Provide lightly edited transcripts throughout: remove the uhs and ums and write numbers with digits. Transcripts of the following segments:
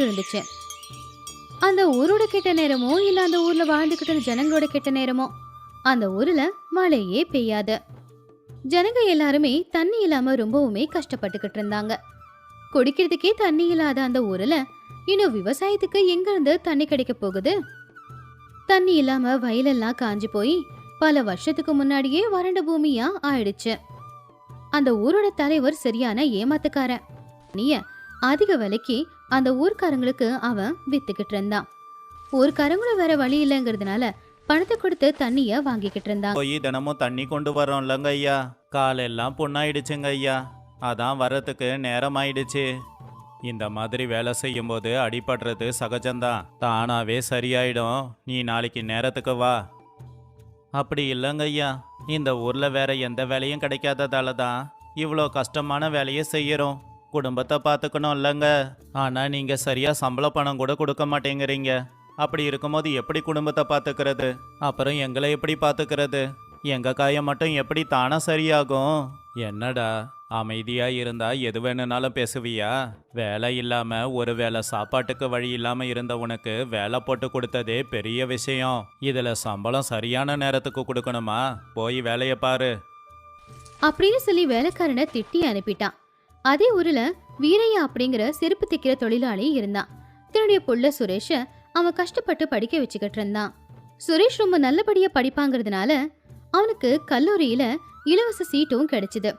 இருந்துச்சு. அந்த ஊரோட கெட்ட நேரமோ இல்ல அந்த ஊர்ல வாழ்ந்துகிட்ட ஜனங்களோட கெட்ட நேரமோ அந்த ஊர்ல மழையே பெய்யாது. ஜனங்க எல்லாருமே தண்ணி இல்லாம ரொம்பவுமே கஷ்டப்பட்டுக்கிட்டு இருந்தாங்க. குடிக்கிறதுக்கே தண்ணி இல்லாத அந்த ஊர்ல இன்னும் விவசாயத்துக்கு எங்க இருந்து தண்ணி கிடைக்க போகுது? தண்ணி இல்லாம வயலெல்லாம் காஞ்சி போய் பல வருஷத்துக்கு முன்னாடியே வறண்ட பூமியா ஆயிடுச்சு. அந்த ஊரோட தலைவர் சரியான ஏமாத்துக்காரன். நீய அதிக விலைக்கு அந்த ஊர்க்காரங்களுக்கு அவன் வித்துக்கிட்டு இருந்தான். ஊர்க்காரங்களும் வேற வழி இல்லைங்கிறதுனால பணத்தை கொடுத்து தண்ணிய வாங்கிக்கிட்டு இருந்தான். போய் தினமும் தண்ணி கொண்டு வரோம்லங்க ஐயா, காலெல்லாம் புண்ணாயிடுச்சுங்க ஐயா, அதான் வர்றதுக்கு நேரம் ஆயிடுச்சு. இந்த மாதிரி வேலை செய்யும் போது அடிபடுறது சகஜம்தான், தானாவே சரியாயிடும். நீ நாளைக்கு நேரத்துக்கு வா. அப்படி இல்லைங்க ஐயா, இந்த ஊர்ல வேற எந்த வேலையும் கிடைக்காததால தான் இவ்வளோ கஷ்டமான வேலையை செய்யறோம். குடும்பத்தை பார்த்துக்கணும் இல்லைங்க. ஆனா நீங்க சரியா சம்பள பணம் கூட கொடுக்க மாட்டேங்கிறீங்க. அப்படி இருக்கும்போது எப்படி குடும்பத்தை பார்த்துக்கிறது? அப்புறம் எங்களை எப்படி பார்த்துக்கிறது? எங்க காயம் மட்டும் எப்படி தானா சரியாகும்? என்னடா அமைதியா இருந்தா எது வேணும்னாலும் பேசுவியா? வேலை இல்லாம ஒரு வேளை சாப்பாட்டுக்கு வழி இல்லாம இருந்த உனக்கு வேலை போட்டு கொடுத்ததே பெரிய விஷயம். இதுல சம்பளம் சரியான நேரத்துக்கு கொடுக்கணுமா? போய் வேலையை பாரு அப்படின்னு சொல்லி வேலைக்காரனை திட்டி அனுப்பிட்டான். அதே ஊர்ல வீரையா அப்படிங்கிற செருப்பு தைக்கிற தொழிலாளி இருந்தான். தன்னுடைய புள்ள சுரேஷ அவன் கஷ்டப்பட்டு படிக்க வச்சுக்கிட்டு இருந்தான். சுரேஷ் ரொம்ப நல்லபடியா படிப்பாங்கிறதுனால அவனுக்கு கல்லூரியில இலவச சீட்டும் கிடைச்சது.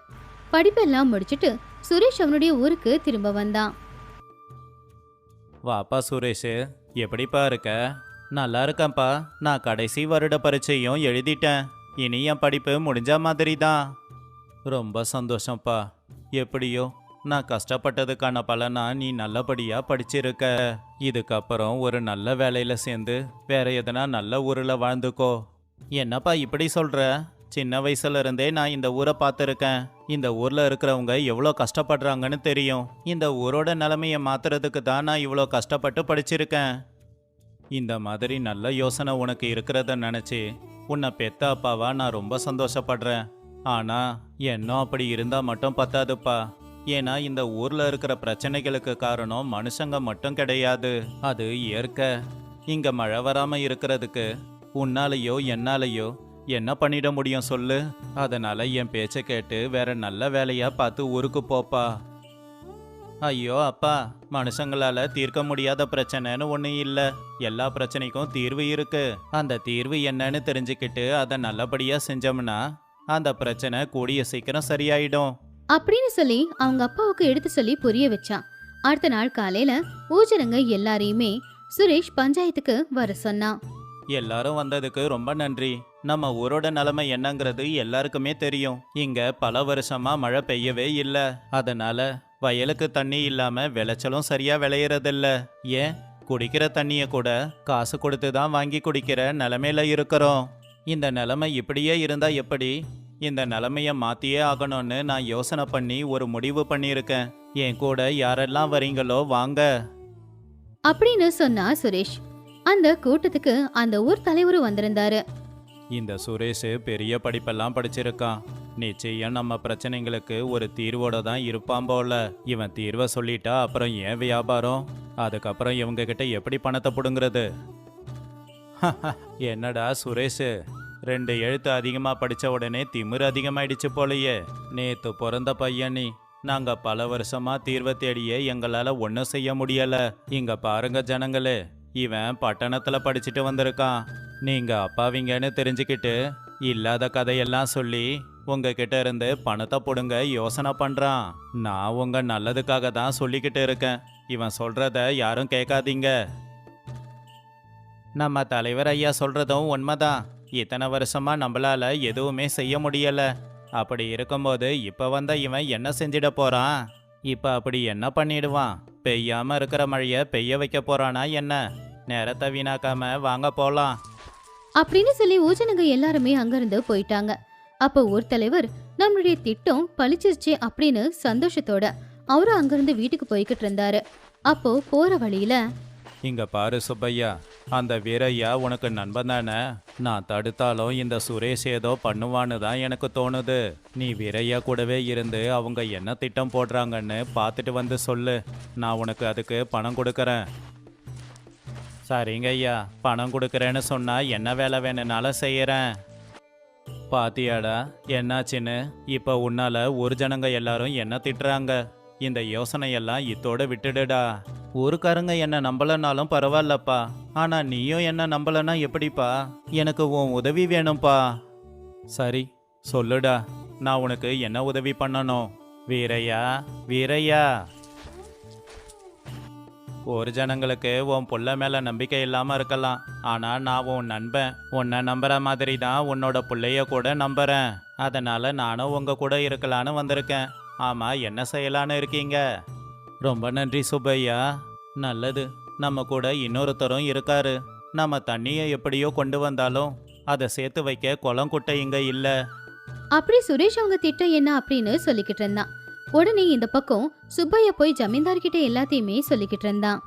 படிப்பெல்லாம் முடிச்சிட்டு சுரேஷ் அவனுடைய ஊருக்கு திரும்ப வந்தான். வாப்பா சுரேஷ், எப்படிப்பா இருக்க? நல்லா இருக்கேன்ப்பா. நான் கடைசி வருட பரீட்சையும் எழுதிட்டேன். இனி என் படிப்பு முடிஞ்ச மாதிரி தான். ரொம்ப சந்தோஷம்ப்பா. எப்படியோ நான் கஷ்டப்பட்டதுக்கான பலனா நீ நல்லபடியா படிச்சிருக்க. இதுக்கப்புறம் ஒரு நல்ல வேலையில சேர்ந்து வேற எதனா நல்ல ஊர்ல வாழ்ந்துக்கோ. என்னப்பா இப்படி சொல்ற? சின்ன வயசுல இருந்தே நான் இந்த ஊரை பார்த்துருக்கேன். இந்த ஊர்ல இருக்கிறவங்க எவ்வளோ கஷ்டப்படுறாங்கன்னு தெரியும். இந்த ஊரோட நிலைமையை மாத்துறதுக்கு தான் நான் இவ்வளோ கஷ்டப்பட்டு படிச்சிருக்கேன். இந்த மாதிரி நல்ல யோசனை உனக்கு இருக்கிறத நினைச்சு உன்னை பெத்த அப்பாவா நான் ரொம்ப சந்தோஷப்படுறேன். ஆனா என்னோ அப்படி இருந்தா மட்டும் பத்தாதுப்பா. ஏன்னா இந்த ஊர்ல இருக்கிற பிரச்சனைகளுக்கு காரணம் மனுஷங்க மட்டும் கிடையாது, அது இயற்கை. இங்க மழை வராம இருக்கிறதுக்கு உன்னாலேயோ என்னாலேயோ என்ன பண்ணிட முடியும் சொல்லு? அதனால என் பேச்சை கேட்டு வேற நல்ல வேலையா பார்த்து ஊருக்கு போப்பா. ஐயோ அப்பா, மனுஷங்களால தீர்க்க முடியாத பிரச்சனைன்னு ஒண்ணு இல்ல. எல்லா பிரச்சனைக்கும் தீர்வு இருக்கு. அந்த தீர்வு என்னன்னு தெரிஞ்சுக்கிட்டு அதை நல்லபடியா செஞ்சோம்னா அந்த பிரச்சனை கூடிய சீக்கிரம் சரியாயிடும் அப்படின்னு சொல்லி அவங்க அப்பாவுக்கு எடுத்து சொல்லி புரிய வச்சான். அடுத்த நாள் காலையில ஊஜனங்க எல்லாரையுமே சுரேஷ் பஞ்சாயத்துக்கு வர சொன்னான். எல்லாரும் வந்ததுக்கு ரொம்ப நன்றி. நம்ம ஊரோட நிலைமை என்னங்கிறது எல்லாருக்குமே தெரியும். இங்க பல வருஷமா மழை பெய்யவே இல்ல. அதனால வயலுக்கு தண்ணி இல்லாம விளைச்சலும் சரியா விளையறதில்ல. ஏன் குடிக்கிற தண்ணிய கூட காசு கொடுத்து தான் வாங்கி குடிக்கிற நிலைமையில இருக்கிறோம். இந்த நிலைமை இப்படியே இருந்தா எப்படி? இந்த நிலைமைய மாத்தியே ஆகணும்னு நான் யோசனை பண்ணி ஒரு முடிவு பண்ணியிருக்கேன். என் கூட யாரெல்லாம் வரீங்களோ வாங்க அப்படின்னு சொன்னா சுரேஷ். அந்த கூட்டத்துக்கு அந்த ஊர் தலைவரும் வந்திருந்தாரு. இந்த சுரேஷ் பெரிய படிப்பெல்லாம் படிச்சிருக்கான். நிச்சயம் நம்ம பிரச்சனைங்களுக்கு ஒரு தீர்வோட தான் இருப்பான் போல. இவன் தீர்வை சொல்லிட்டா அப்புறம் ஏன் வியாபாரம்? அதுக்கப்புறம் இவங்க கிட்ட எப்படி பணத்தை புடுங்கிறது? என்னடா சுரேஷ், 2 எழுத்து அதிகமா படிச்ச உடனே திமிரு அதிகமாயிடுச்சு போலயே. நேத்து பிறந்த பையன் நீ. நாங்க பல வருஷமா தீர்வை தேடியே எங்களால ஒன்றும் செய்ய முடியல. இங்க பாருங்க ஜனங்களே, இவன் பட்டணத்துல படிச்சுட்டு வந்திருக்கான். நீங்க அப்பாவிங்கன்னு தெரிஞ்சுக்கிட்டு இல்லாத கதையெல்லாம் சொல்லி உங்ககிட்ட இருந்து பணத்தை போடுங்க யோசனை பண்றான். நான் உங்க நல்லதுக்காக தான் சொல்லிக்கிட்டு இருக்கேன். இவன் சொல்றத யாரும் கேட்காதீங்க. நம்ம தலைவர் ஐயா சொல்றதும் உண்மைதான். இத்தனை வருஷமா நம்மளால எதுவுமே செய்ய முடியல. அப்படி இருக்கும்போது இப்ப வந்த இவன் என்ன செஞ்சிட போறான்? இப்ப அப்படி என்ன பண்ணிடுவான்? பெய்யாம இருக்கிற மழைய பெய்ய வைக்க போறானா என்ன? நேரத்தை வீணாக்காம வாங்க போலாம் அப்படின்னு சொல்லி ஊஜனங்க எல்லாருமே அங்கிருந்து போயிட்டாங்க. அப்போ ஊர் தலைவர் நம்மளுடைய திட்டம் பழிச்சிருச்சு அப்படின்னு சந்தோஷத்தோட அவரும் அங்கிருந்து வீட்டுக்கு போய்கிட்டு இருந்தாரு. அப்போ போற வழியில, இங்க பாரு சுப்பையா, அந்த வீரையா உனக்கு நண்பன் தானே? நான் தடுத்தாலும் இந்த சுரேஷ் ஏதோ பண்ணுவான்னு தான் எனக்கு தோணுது. நீ வீரையா கூடவே இருந்து அவங்க என்ன திட்டம் போடுறாங்கன்னு பார்த்துட்டு வந்து சொல்லு. நான் உனக்கு அதுக்கு பணம் கொடுக்கறேன். சரிங்க ஐயா, பணம் கொடுக்கறேன்னு சொன்னா என்ன வேலை வேணும்னாலும் செய்யறேன். பாத்தியாடா என்னாச்சுன்னு? இப்ப உன்னால ஒரு ஜனங்க எல்லாரும் என்ன திட்டுறாங்க. இந்த யோசனையெல்லாம் இத்தோட விட்டுடுடா. ஊருக்காரங்க என்ன நம்பலனாலும் பரவாயில்லப்பா, ஆனா நீயும் என்ன நம்பலன்னா எப்படிப்பா? எனக்கு உன் உதவி வேணும்ப்பா. சரி சொல்லுடா, நான் உனக்கு என்ன உதவி பண்ணணும்? வீரையா, வீரையா. ஒரு ஜனங்களுக்கு உன் புள்ள மேல நம்பிக்கை இல்லாம இருக்கலாம், ஆனா நான் உன் நண்பன். உன்னை நம்புற மாதிரி தான் உன்னோட புள்ளைய கூட நம்புறேன். அதனால நானும் உங்க கூட இருக்கலான்னு வந்திருக்கேன். ஆமா, என்ன செய்யலான்னு இருக்கீங்க? ரொம்ப நன்றி சுப்பையா. நல்லது, நம்ம கூட இன்னொருத்தரும் இருக்காரு. நம்ம தண்ணியை எப்படியோ கொண்டு வந்தாலும் அதை சேர்த்து வைக்க குளம் குட்டை இங்க இல்ல. அப்படி சுரேஷ் அவங்க திட்டம் என்ன அப்படின்னு சொல்லிக்கிட்டு இருந்தான். உடனே இந்த பக்கம் சுப்பையா போய் ஜமீன்தார்கிட்ட எல்லாத்தையுமே சொல்லிக்கிட்டு இருந்தான்.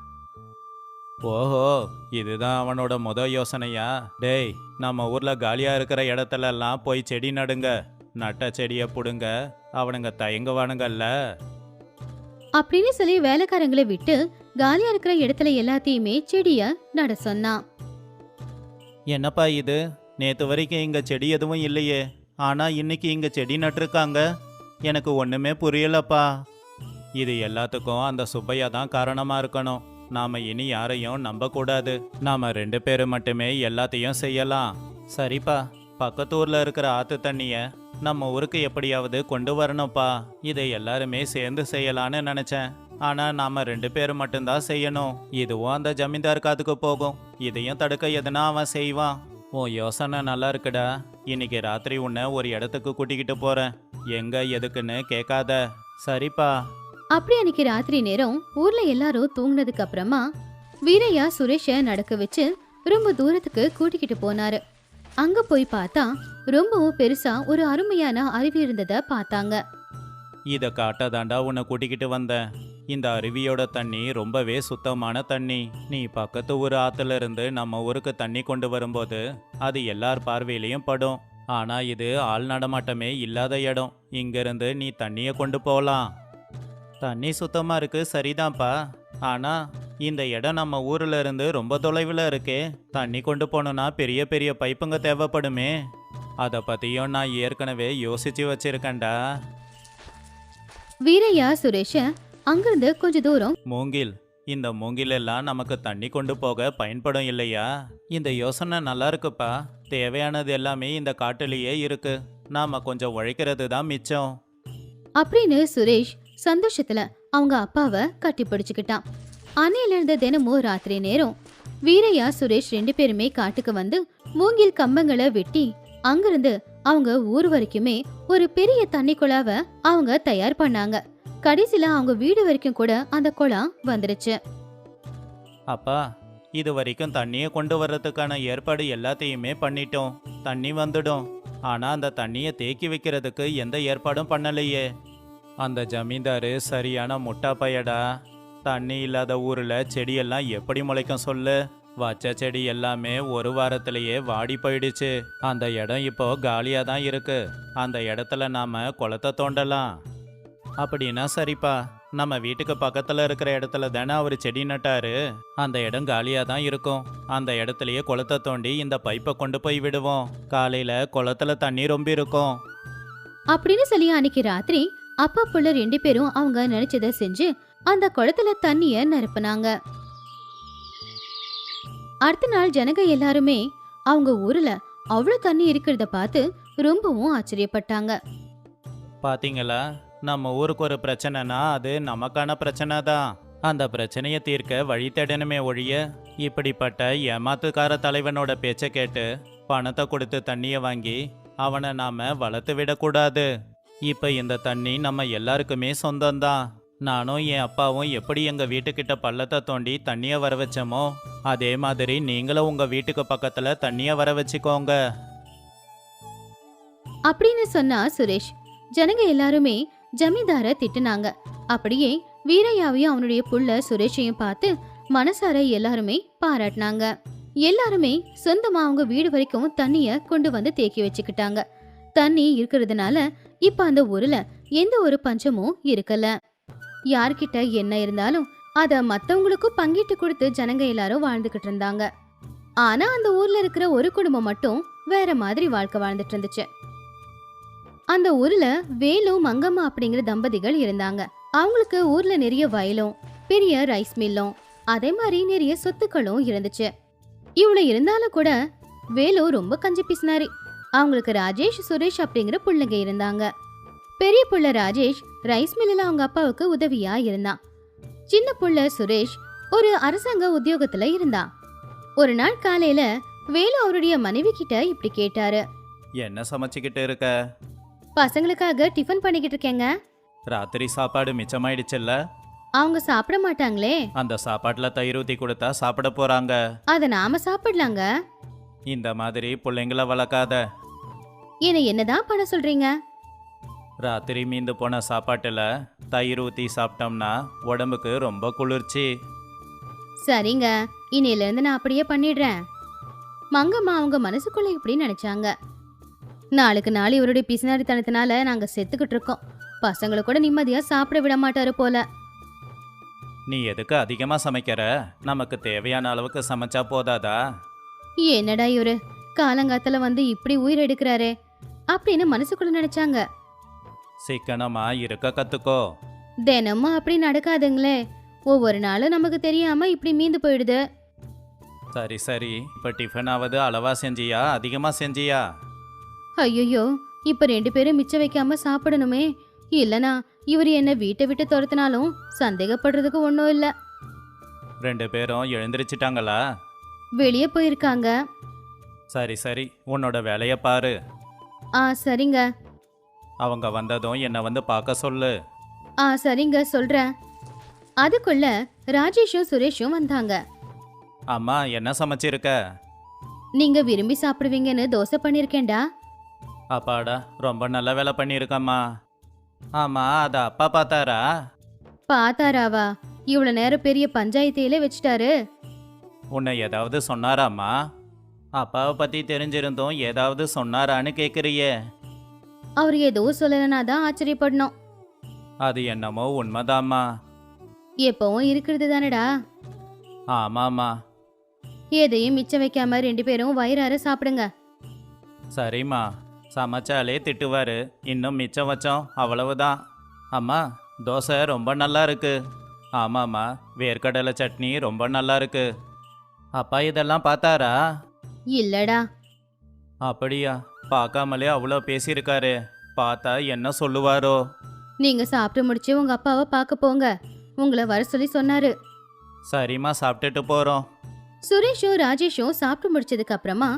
ஓஹோ, இதுதான் அவனோட யோசனையா? டேய், நம்ம ஊர்ல காலியா இருக்கிற இடத்துல எல்லாம் போய் செடி நடுங்க. நட்ட செடியை புடுங்க, அவனுங்க தயங்குவானுங்கல்ல. அப்படின்னு சொல்லி வேலைக்காரங்களை விட்டு காலியா இருக்கிற இடத்துல எல்லாத்தையுமே செடிய நட சொன்னான். என்னப்பா இது? நேத்து வரைக்கும் இங்க செடி எதுவும் இல்லையே, ஆனா இன்னைக்கு இங்க செடி நட்டிருக்காங்க. எனக்கு ஒண்ணுமே புரியலப்பா. இது எல்லாத்துக்கும் அந்த சுப்பையா தான் காரணமா இருக்கணும். நாம இனி யாரையும் நம்ப கூடாது. நாம 2 பேரு மட்டுமே எல்லாத்தையும் செய்யலாம். சரிப்பா, பக்கத்து ஊர்ல இருக்கிற ஆத்து தண்ணிய நம்ம ஊருக்கு எப்படியாவது கொண்டு வரணும்ப்பா. இதை எல்லாருமே சேர்ந்து செய்யலான்னு நினைச்சேன், ஆனா நாம 2 பேரு மட்டும்தான் செய்யணும். இதுவும் அந்த ஜமீன்தார் காதுக்கு போகும். இதையும் தடுக்க எதனா அவன் செய்வான். உன் யோசனை நல்லா இருக்குடா. இன்னைக்கு ராத்திரி உன்னை ஒரு இடத்துக்கு கூட்டிக்கிட்டு போறேன். எங்க எதுக்குன்னு கேட்காத, சரிப்பா? அப்படி அன்னைக்கு ராத்திரி நேரம் ஊர்ல எல்லாரும் தூங்கினதுக்கு அப்புறமா வீரையா சுரேஷ நடக்க வச்சு ரொம்ப தூரத்துக்கு கூட்டிக்கிட்டு போனாரு. அங்க போய் பார்த்தா ரொம்பவும் பெருசா ஒரு அருமையான அருவி இருந்தத பார்த்தாங்க. இத காட்டதாண்டா உன்னை கூட்டிக்கிட்டு வந்தேன். இந்த அருவியோட தண்ணி ரொம்பவே சுத்தமான தண்ணி. நீ பக்கத்து ஊர் ஆத்துல இருந்து நம்ம ஊருக்கு தண்ணி கொண்டு வரும்போது அது எல்லார் பார்வையிலையும் படும். ஆனா இது ஆள் நடமாட்டமே இல்லாத இடம். இங்கிருந்து நீ தண்ணிய கொண்டு போகலாம். தண்ணி சுத்தமா இருக்கு, சரிதான்ப்பா. ஆனா இந்த இடம் நம்ம ஊர்ல இருந்து ரொம்ப தொலைவில் இருக்கே. தண்ணி கொண்டு போனோம்னா பெரிய பெரிய பைப்புங்க தேவைப்படுமே. அதை பத்தியும் நான் ஏற்கனவே யோசிச்சு வச்சிருக்கேன்டா. வீரையா சுரேஷ அங்கிருந்து கொஞ்ச தூரம் மூங்கில், இந்த மூங்கில் எல்லாம் நமக்கு தண்ணி கொண்டு போக பயன்படும் இல்லையா? இந்த யோசனை நல்லா இருக்குப்பா. தேவையானது எல்லாமே இந்த காட்டுலயே இருக்கு. நாம கொஞ்சம் உழைக்கிறது தான் மிச்சம். அப்படின்னு சுரேஷ் சந்தோஷத்துல அவங்க அப்பாவை கட்டி பிடிச்சுக்கிட்டான். அன்னையில இருந்து தினமும் ராத்திரி நேரம் வீரையா சுரேஷ் 2 பேருமே காட்டுக்கு வந்து மூங்கில் கம்பங்களை வெட்டி அங்கிருந்து அவங்க ஊர் வரைக்குமே ஒரு பெரிய தண்ணி குழாவை அவங்க தயார் பண்ணாங்க. கடைசியில அவங்க வீடு வரைக்கும் கூட அந்த குழாம் வந்துருச்சு. அப்பா, இது வரைக்கும் தண்ணியை கொண்டு வர்றதுக்கான ஏற்பாடு எல்லாத்தையுமே பண்ணிட்டோம். தண்ணி வந்துடும். ஆனா அந்த தண்ணியை தேக்கி வைக்கிறதுக்கு எந்த ஏற்பாடும் பண்ணலையே. அந்த ஜமீன்தாரு சரியான முட்டா பையடா. தண்ணி இல்லாத ஊர்ல செடியெல்லாம் எப்படி முளைக்கும் சொல்லு? வச்ச செடி எல்லாமே ஒரு வாரத்திலேயே வாடி போயிடுச்சு. அந்த இடம் இப்போ காலியா தான் இருக்கு. அந்த இடத்துல நாம குளத்தை தோண்டலாம். அப்படின்னா சரிப்பா, நம்ம வீட்டுக்கு பக்கத்துல இருக்கிற இடத்துல தானே அவர் செடி நட்டாரு. அந்த இடம் காலியா தான் இருக்கும். அந்த இடத்துலயே குளத்தை தோண்டி இந்த பைப்பை கொண்டு போய் விடுவோம். காலையில குளத்துல தண்ணி ரொம்ப இருக்கும். அப்படின்னு சொல்லி அன்னைக்கு ராத்திரி அப்பா புள்ள 2 பேரும் அவங்க நினைச்சதை செஞ்சு அந்த குளத்துல தண்ணிய நிரப்புனாங்க. அடுத்த நாள் ஜனங்க எல்லாருமே அவங்க ஊர்ல அவ்வளவு தண்ணி இருக்கிறத பார்த்து ரொம்பவும் ஆச்சரியப்பட்டாங்க. பாத்தீங்களா, நம்ம ஊருக்கு ஒரு பிரச்சனைனா அது நமக்கான பிரச்சனை தான். அந்த பிரச்சனையை தீர்க்க வழி தேடணுமே ஒழிய இப்படிப்பட்ட ஏமாத்துக்கார தலைவனோட பேச்சை கேட்டு பணத்தை கொடுத்து தண்ணியை வாங்கி அவனை நாம வளர்த்து விடக்கூடாது. இப்ப இந்த தண்ணி நம்ம எல்லாருக்குமே சொந்தம்தான். நானும் என் அப்பாவும் எப்படி எங்க வீட்டுக்கிட்ட பள்ளத்தை தோண்டி தண்ணியை வர வச்சோமோ அதே மாதிரி நீங்களும் உங்க வீட்டுக்கு பக்கத்துல தண்ணியை வர வச்சுக்கோங்க அப்படின்னு சொன்னா சுரேஷ். ஜனங்க எல்லாருமே ஜமீன்தார திட்டுனாங்க. அப்படியே வீரையாவையும் அவனுடைய புள்ள சுரேஷையும் பார்த்து மனசார எல்லாருமே பாராட்டினாங்க. எல்லாருமே சொந்தமா அவங்க வீடு வரைக்கும் தண்ணிய கொண்டு வந்து தேக்கி வச்சுக்கிட்டாங்க. தண்ணி இருக்கிறதுனால இப்ப அந்த ஊர்ல எந்த ஒரு பஞ்சமும் இருக்கல. யார்கிட்ட என்ன இருந்தாலும் அத மத்தவங்களுக்கும் பங்கிட்டு கொடுத்து ஜனங்க எல்லாரும் வாழ்ந்துகிட்டு இருந்தாங்க. ஆனா அந்த ஊர்ல இருக்கிற ஒரு குடும்பம் மட்டும் வேற மாதிரி வாழ்க்கை வாழ்ந்துட்டு இருந்துச்சு. அந்த ஊர்ல வேலு மங்கம்மா அப்படிங்கிற தம்பதிகள் இருந்தாங்க. அவங்களுக்கு ஊர்ல நிறைய வயலும் பெரிய ரைஸ் மில்லும் அதே மாதிரி நிறைய சொத்துக்களும் இருந்துச்சு. இவ்வளவு இருந்தாலும் கூட வேலு ரொம்ப கஞ்சி பிசினாரி. அவங்களுக்கு ராஜேஷ் சுரேஷ் அப்படிங்கிற பிள்ளைங்க இருந்தாங்க. பெரிய புள்ள ராஜேஷ் ரைஸ் மில்லுல அவங்க அப்பாவுக்கு உதவியா இருந்தான். சின்ன புள்ள சுரேஷ் ஒரு அரசாங்க உத்தியோகத்துல இருந்தான். ஒரு நாள் காலையில வேலு அவருடைய மனைவி கிட்ட இப்படி கேட்டாரு. என்ன சமைச்சுக்கிட்டு இருக்க? பசங்களுக்காக டிஃபன் பண்ணிக்கிட்டு இருக்கேங்க. ராத்திரி சாப்பாடு மிச்சமாயிடுச்சுல்ல? அவங்க சாப்பிட மாட்டாங்களே. அந்த சாப்பாட்டுல தயிர் ஊத்தி கொடுத்தா சாப்பிட போறாங்க. அத நாம சாப்பிடலாங்க. இந்த மாதிரி பிள்ளைங்கள வளர்க்காத. என்னதான் பண்ண சொல்றீங்க? ராத்திரி மீந்து போன சாப்பாட்டுல தயிர் ஊத்தி சாப்பிட்டோம்னா உடம்புக்கு ரொம்ப குளிர்ச்சி. சரிங்க, இன்னையில இருந்து நான் அப்படியே பண்ணிடுறேன். மங்கம்மா அவங்க மனசுக்குள்ள இப்படி நினைச்சாங்க. நாளுக்கு நாள் இவருடைய பிசினாரித்தனத்தினால நாங்க செத்துக்கிட்டு இருக்கோம். பசங்களை கூட நிம்மதியா சாப்பிட விட மாட்டாரு போல. நீ எதுக்கு அதிகமா சமைக்கிற? நமக்கு தேவையான அளவுக்கு சமைச்சா போதாதா? என்னடா இவரு காலங்காத்துல வந்து இப்படி உயிர் எடுக்கிறாரே அப்படின்னு மனசுக்குள்ள நினைச்சாங்க. சிக்கனமா இருக்க கத்துக்கோ. தினமும் அப்படி நடக்காதுங்களே. ஒவ்வொரு நாளும் நமக்கு தெரியாம இப்படி மீந்து போயிடுது. சரி சரி, இப்ப டிஃபனாவது அளவா செஞ்சியா அதிகமா செஞ்சியா? ஐயோ, இப்ப 2 பேரும் மிச்சம் வைக்காம சாப்பிடணுமே. இல்லனா இவர் என்ன வீட்டை விட்டு துரத்தினாலும் சந்தேகப்படுறதுக்கு ஒன்றும் இல்ல. 2 பேரும் எழுந்திருச்சிட்டாங்களா? வெளியே போயிருக்காங்க. சரி சரி, உன்னோட வேலைய பாரு. சரிங்க. அவங்க வந்ததும் என்னை வந்து பார்க்க சொல்லு. சரிங்க, சொல்றேன். அதுக்குள்ள ராஜேஷும் சுரேஷும் வந்தாங்க. அம்மா, என்ன சமைச்சிருக்க? நீங்க விரும்பி சாப்பிடுவீங்கன்னு தோசை பண்ணிருக்கேன்டா. அப்பாடா, ரொம்ப நல்ல வேலை பண்ணியிருக்கம்மா. ஆமா, அதை அப்பா பார்த்தாரா? பாத்தாராவா? இவ்வளவு நேரம் பெரிய பஞ்சாயத்தையில வச்சுட்டாரு. உன்னை ஏதாவது சொன்னாராம்மா? அப்பாவை பத்தி தெரிஞ்சிருந்தும் ஏதாவது சொன்னாரான்னு கேட்குறியே. அவர் ஏதோ சொல்லலனா தான் ஆச்சரியப்படணும். அது என்னமோ உண்மைதாம்மா. எப்பவும் இருக்கிறது தானடா. ஆமாம்மா. எதையும் மிச்சம் வைக்காம 2 பேரும் வயிறார சாப்பிடுங்க. சரிம்மா. சமைச்சாலே திட்டுவாரு, இன்னும் மிச்சம் வச்சோம் அவ்வளவுதான். அம்மா, தோசை ரொம்ப நல்லா இருக்கு. ஆமாம்மா, வேர்க்கடலை சட்னி ரொம்ப நல்லா இருக்கு. அப்பா இதெல்லாம் பார்த்தாரா? இல்லடா. அப்படியா? பார்க்காமலே அவ்வளோ பேசியிருக்காரு. பார்த்தா என்ன சொல்லுவாரோ? நீங்க சாப்பிட்டு முடிச்சு உங்க அப்பாவை பார்க்க போங்க. உங்களை வர சொல்லி சொன்னாரு. சரிம்மா, சாப்பிட்டுட்டு போகிறோம். சுரேஷும் ராஜேஷும் சாப்பிட்டு முடிச்சதுக்கு அப்புறமா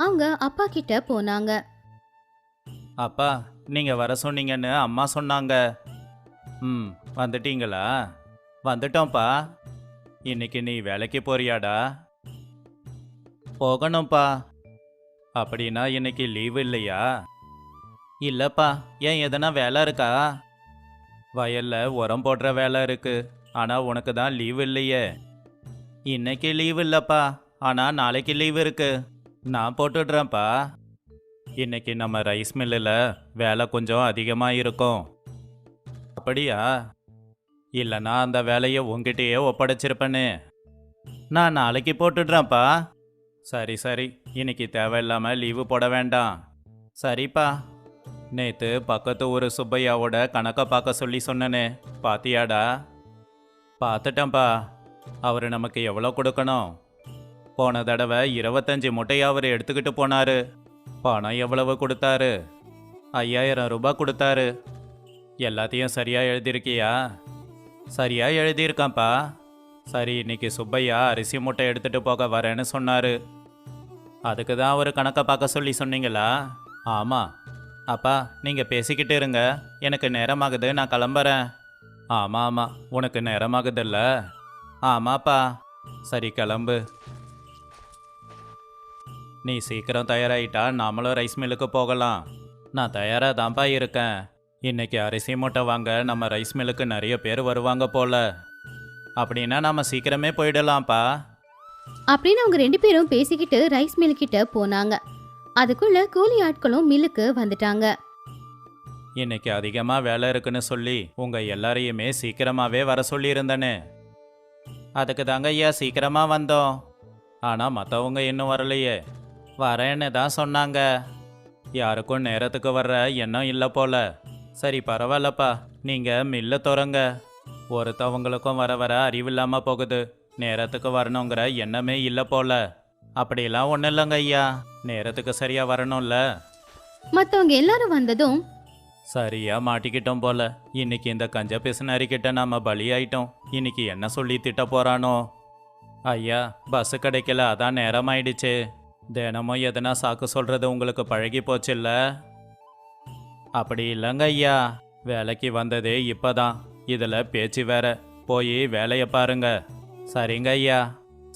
அவங்க அப்பா கிட்ட போனாங்க. அப்பா, நீங்கள் வர சொன்னீங்கன்னு அம்மா சொன்னாங்க. ம், வந்துட்டீங்களா? வந்துட்டோம்ப்பா. இன்னைக்கு நீ வேலைக்கு போறியாடா? போகணும்ப்பா. அப்படின்னா இன்னைக்கு லீவு இல்லையா? இல்லைப்பா. ஏன், எதனா வேலை இருக்கா? வயல்ல உரம் போடுற வேலை இருக்கு. ஆனால் உனக்கு தான் லீவு இல்லையே. இன்னைக்கு லீவு இல்லைப்பா, ஆனால் நாளைக்கு லீவு இருக்கு. நான் போட்டுடுறேன்ப்பா. இன்னைக்கு நம்ம ரைஸ் மில்லில் வேலை கொஞ்சம் அதிகமாக இருக்கும். அப்படியா? இல்லைன்னா அந்த வேலையை உங்ககிட்டயே ஒப்படைச்சிருப்பேன்னு. நான் நாளைக்கு போட்டுடுறேன்ப்பா. சரி சரி, இன்னைக்கு தேவையில்லாமல் லீவு போட வேண்டாம். சரிப்பா. நேற்று பக்கத்து ஊர் சுப்பையாவோட கணக்கை பார்க்க சொல்லி சொன்னனே, பாத்தியாடா? பார்த்துட்டேன்ப்பா. அவர் நமக்கு எவ்வளோ கொடுக்கணும்? போன தடவை 25 முட்டையை அவர் எடுத்துக்கிட்டு போனாரு. பணம் எவ்வளவு கொடுத்தாரு? 5000 ரூபாய் கொடுத்தாரு. எல்லாத்தையும் சரியா எழுதியிருக்கியா? சரியா எழுதியிருக்கான்ப்பா. சரி, இன்னைக்கு சுப்பையா அரிசி மூட்டை எடுத்துட்டு போக வரேன்னு சொன்னாரு. அதுக்கு தான் அவர் கணக்கை பார்க்க சொல்லி சொன்னீங்களா? ஆமாம். அப்பா, நீங்கள் பேசிக்கிட்டு இருங்க, எனக்கு நேரமாகுது, நான் கிளம்புறேன். ஆமாம் ஆமாம், உனக்கு நேரமாகுதுல்ல? ஆமாப்பா. சரி, கிளம்பு. நீ சீக்கிரம் தயாராகிட்டா நாமளும் ரைஸ் மில்லுக்கு போகலாம். நான் தயாராக தான்ப்பா இருக்கேன். இன்னைக்கு அரிசி மூட்டை வாங்க நம்ம ரைஸ் மில்லுக்கு நிறைய பேர் வருவாங்க போல. அப்படின்னா நம்ம சீக்கிரமே போயிடலாம்ப்பா. அப்படின்னு அவங்க 2 பேரும் பேசிக்கிட்டு ரைஸ் மில் கிட்ட போனாங்க. அதுக்குள்ள கூலி ஆட்களும் மில்லுக்கு வந்துட்டாங்க. இன்னைக்கு அதிகமா வேலை இருக்குன்னு சொல்லி உங்க எல்லாரையுமே சீக்கிரமாவே வர சொல்லியிருந்தேனே. அதுக்கு தாங்க ஐயா சீக்கிரமா வந்தோம். ஆனா மற்றவங்க இன்னும் வரலையே. வரேன்னு தான் சொன்னாங்க. யாருக்கும் நேரத்துக்கு வர்ற எண்ணம் இல்லை போல. சரி பரவாயில்லப்பா, நீங்க மில்ல திறங்க. ஒருத்தவங்களுக்கும் வர வர அறிவில்லாம போகுது. நேரத்துக்கு வரணுங்கிற எண்ணமே இல்லை போல. அப்படிலாம் ஒன்றும் இல்லைங்க ஐயா, நேரத்துக்கு சரியா வரணும்ல. மத்தவங்க எல்லாரும் வந்ததும், சரியா மாட்டிக்கிட்டோம் போல. இன்னைக்கு இந்த கஞ்ச பிசுனாரிக்கிட்ட நாம பலியாயிட்டோம். இன்னைக்கு என்ன சொல்லி திட்ட போறானோ. ஐயா பஸ் கிடைக்கல, அதான் நேரமாயிடுச்சு. தினமும் எதனா சாக்கு சொல்றது உங்களுக்கு பழகி போச்சுல்ல. அப்படி இல்லைங்க ஐயா, வேலைக்கு வந்ததே இப்பதான். இதுல பேச்சு வேற. போய் வேலையை பாருங்க. சரிங்க ஐயா,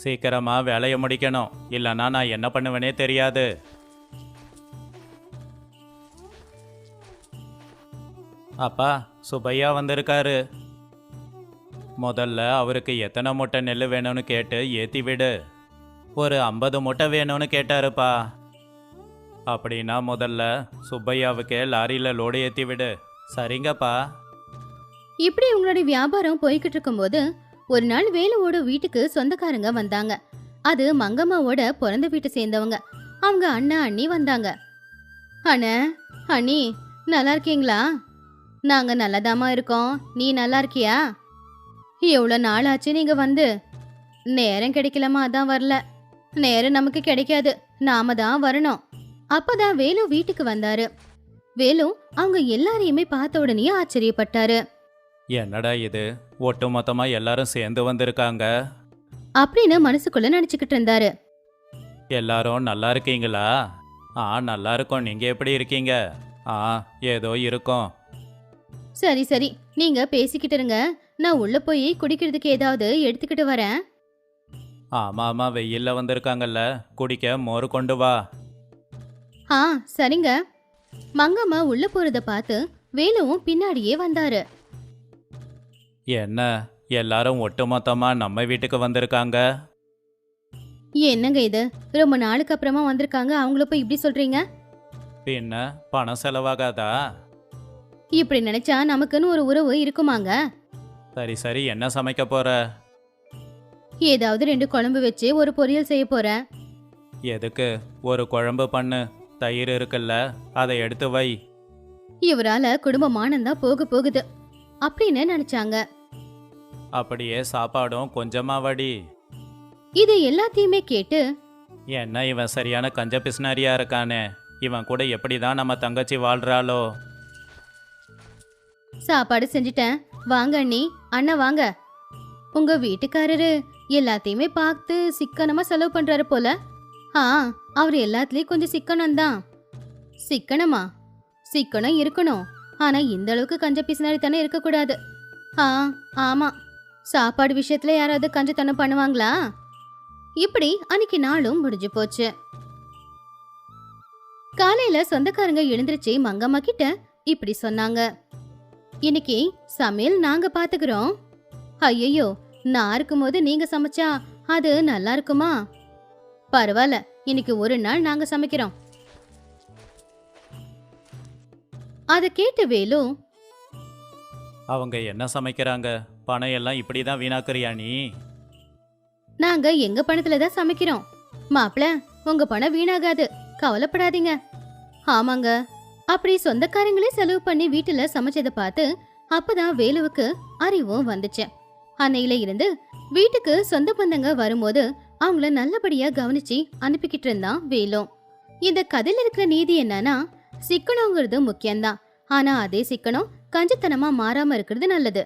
சீக்கிரமா வேலையை முடிக்கணும், இல்லைன்னா நான் என்ன பண்ணுவேனே தெரியாது. அப்பா சுப்பையா வந்திருக்காரு. முதல்ல அவருக்கு எத்தனை மூட்டை நெல் வேணும்னு கேட்டு ஏற்றி விடு. ஒரு 50 மூட்டை வேணும்னு கேட்டாருப்பா. அப்படின்னா முதல்ல சுப்பையாவுக்கு லாரியில் லோடு ஏற்றி விடு. சரிங்கப்பா. இப்படி உங்களுடைய வியாபாரம் போய்கிட்டு இருக்கும்போது ஒரு நாள் வேலுவோட வீட்டுக்கு சொந்தக்காரங்க வந்தாங்க. அது மங்கம்மாவோட பிறந்த வீட்டை சேர்ந்தவங்க. அவங்க அண்ணா அண்ணி வந்தாங்க. அண்ணே அண்ணி, நல்லா இருக்கீங்களா? நாங்க நல்லதாமா இருக்கோம். நீ நல்லா இருக்கியா? எவ்வளோ நாள் ஆச்சு நீங்க வந்து. நேரம் கிடைக்கலமா, அதான் வரல. நேரம் நமக்கு கிடைக்காது, நாம தான் வரணும். அப்பதான் வேலு வீட்டுக்கு வந்தாரு. வேலு அவங்க எல்லாரையுமே பார்த்த உடனே ஆச்சரியப்பட்டாரு. என்னடா இது, ஒட்டு மொத்தமா எல்லாரும் சேர்ந்து வந்திருக்காங்க. அப்படின்னு மனசுக்குள்ள நினைச்சுக்கிட்டு இருந்தாரு. எல்லாரும் நல்லா இருக்கீங்களா? நல்லா இருக்கோம். நீங்க எப்படி இருக்கீங்க? ஏதோ இருக்கோம். சரி சரி, நீங்க பேசிக்கிட்டு இருங்க. நான் உள்ள போய் குடிக்கிறதுக்கு ஏதாவது எடுத்துக்கிட்டு வரேன். ஆமா வெயில்ல வந்திருக்காங்கல்ல, குடிக்க மோர் கொண்டு வா. சரிங்க. மங்கம்மா உள்ள போறத பார்த்து வேலுவும் பின்னாடியே வந்தாரு. என்ன எல்லாரும் ஒட்டுமொத்தமா நம்ம வீட்டுக்கு வந்திருக்காங்க? என்னங்க இது, ரொம்ப நாளுக்கு அப்புறமா வந்திருக்காங்க, அவங்கள போய் இப்படி சொல்றீங்க? பின்ன பணம் செலவாகாதா? இப்படி நினைச்சா நமக்குன்னு ஒரு உறவு இருக்குமாங்க? சரி என்ன சமைக்க போற? ஏதாவது 2 குழம்பு வச்சு ஒரு பொரியல் செய்ய போறேன். எதுக்கு? ஒரு குழம்பு பண்ணு. தயிர் இருக்குல்ல, அதை எடுத்து வை. இவரால குடும்பமானந்தா போகுது அப்படின்னு நினைச்சாங்க. அப்படியே சாப்பாடும் கொஞ்சமா வடி. இது எல்லாத்தையுமே கேட்டு, என்ன இவன் சரியான கஞ்ச பிஸ்னாரியா இருக்கானே, இவன் கூட எப்படிதான் நம்ம தங்கச்சி வாழ்றாளோ. சாப்பாடு செஞ்சுட்டேன், வாங்க அண்ணி, அண்ணா வாங்க. உங்க வீட்டுக்காரரு எல்லாத்தையுமே பார்த்து சிக்கனமா செலவு பண்றாரு போல. அவர் எல்லாத்துலயும் கொஞ்சம் சிக்கனம்தான். சிக்கனமா? சிக்கனம் இருக்கணும், ஆனா இந்த அளவுக்கு கஞ்ச பிசினாரி தானே இருக்கக்கூடாது. ஆமா, சாப்பாடு விஷயத்துல யாராவது கஞ்சத்தனம் பண்ணுவாங்களா? இப்படி அன்னைக்கு நாளும் முடிஞ்சு போச்சு. காலையில சொந்தக்காரங்க எழுந்திருச்சு மங்கம்மா கிட்ட இப்படி சொன்னாங்க. இன்னைக்கு சமையல் நாங்க பாத்துக்கிறோம். ஐயோ, நான் இருக்கும்போது நீங்க சமைச்சா அது நல்லா இருக்குமா? பரவாயில்ல, இன்னைக்கு ஒரு நாள் நாங்க சமைக்கிறோம். அத கேட்ட வேலு, அவங்க என்ன சமைக்கிறாங்க? பணம் எல்லாம் இப்படிதான் வீணாக்குறியா நீ? நாங்க எங்க பணத்துல தான் சமைக்கிறோம். மாப்பிள, உங்க பணம் வீணாகாது, கவலைப்படாதீங்க. ஆமாங்க. அப்படி சொந்தக்காரங்களே செலவு பண்ணி வீட்டுல சமைச்சதை பார்த்து அப்பதான் வேலுவுக்கு அறிவும் வந்துச்சு. அன்னையில இருந்து வீட்டுக்கு சொந்த பந்தங்க வரும்போது அவங்கள நல்லபடியா கவனிச்சு அனுப்பிக்கிட்டு இருந்தான் வேலு. இந்த கதையில இருக்கிற நீதி என்னன்னா, சிக்கனங்கிறது முக்கியம்தான், ஆனா அதே சிக்கனம் கஞ்சத்தனமா மாறாம இருக்கிறது நல்லது.